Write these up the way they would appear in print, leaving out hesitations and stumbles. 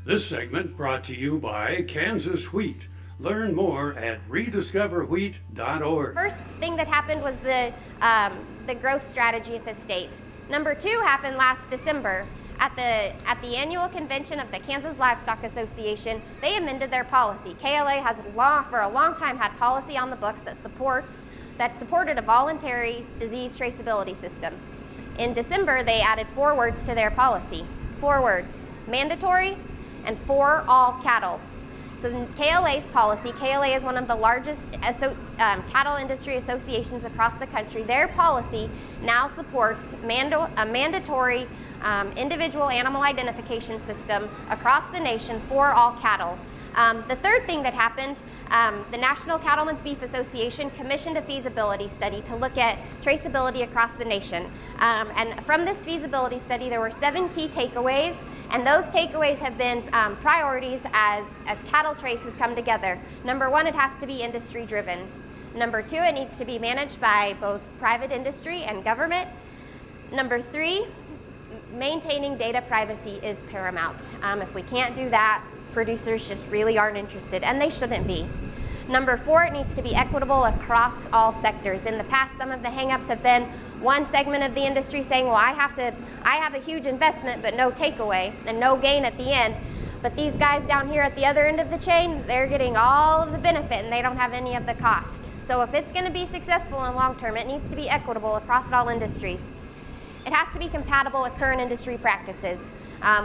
This segment brought to you by Kansas Wheat. Learn more at rediscoverwheat.org. First thing that happened was the growth strategy at the state. Number 2 happened last December. At the annual convention of the Kansas Livestock Association, they amended their policy. KLA has for a long time had policy on the books that supported a voluntary disease traceability system. In December, they added 4 words to their policy. 4 words: mandatory and for all cattle. So in KLA's policy, KLA is one of the largest cattle industry associations across the country. Their policy now supports a mandatory individual animal identification system across the nation for all cattle. The third thing that happened, the National Cattlemen's Beef Association commissioned a feasibility study to look at traceability across the nation. And from this feasibility study, there were 7 key takeaways, and those takeaways have been priorities as cattle traces come together. Number 1, it has to be industry driven. Number 2, it needs to be managed by both private industry and government. Number 3, maintaining data privacy is paramount. If we can't do that, producers just really aren't interested, and they shouldn't be. Number 4, it needs to be equitable across all sectors. In the past, some of the hangups have been one segment of the industry saying, well, I have a huge investment but no takeaway and no gain at the end. But these guys down here at the other end of the chain, they're getting all of the benefit and they don't have any of the cost. So if it's going to be successful in long term, it needs to be equitable across all industries. It has to be compatible with current industry practices.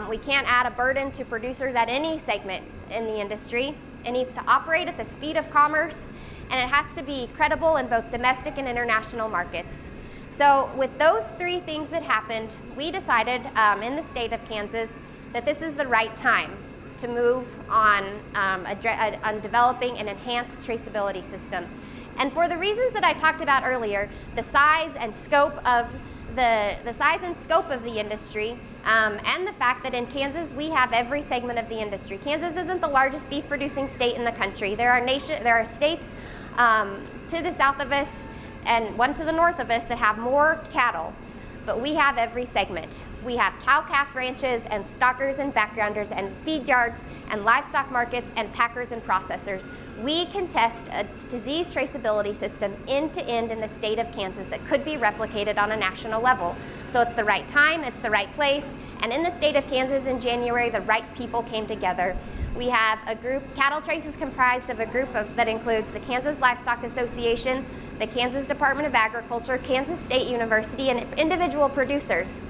We can't add a burden to producers at any segment in the industry. It needs to operate at the speed of commerce, and it has to be credible in both domestic and international markets. So with those 3 things that happened, we decided in the state of Kansas that this is the right time to move on developing an enhanced traceability system. And for the reasons that I talked about earlier, the size and scope of the industry, and the fact that in Kansas we have every segment of the industry. Kansas isn't the largest beef producing state in the country. There are states to the south of us and one to the north of us that have more cattle, but we have every segment. We have cow-calf ranches and stockers and backgrounders and feed yards and livestock markets and packers and processors. We can test a disease traceability system end to end in the state of Kansas that could be replicated on a national level. So it's the right time, it's the right place, and in the state of Kansas in January, the right people came together. We have a group, Cattle Trace is comprised of a group that includes the Kansas Livestock Association, the Kansas Department of Agriculture, Kansas State University, and individual producers.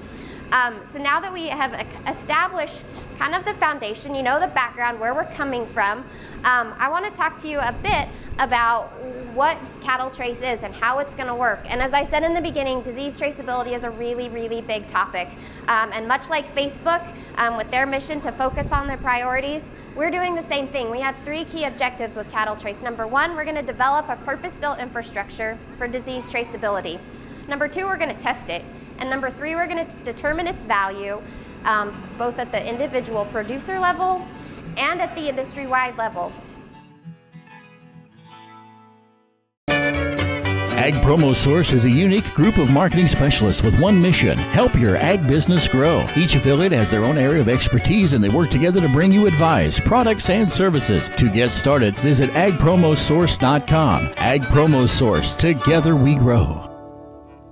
So now that we have established kind of the foundation, you know the background, where we're coming from, I want to talk to you a bit about what cattle trace is and how it's going to work. And as I said in the beginning, disease traceability is a really, really big topic. And much like Facebook, with their mission to focus on their priorities, we're doing the same thing. We have 3 key objectives with cattle trace. Number 1, we're going to develop a purpose-built infrastructure for disease traceability. Number 2, we're going to test it. And number 3, we're going to determine its value, both at the individual producer level and at the industry-wide level. Ag Promo Source is a unique group of marketing specialists with one mission: help your ag business grow. Each affiliate has their own area of expertise, and they work together to bring you advice, products, and services. To get started, visit agpromosource.com. Ag Promo Source. Together we grow.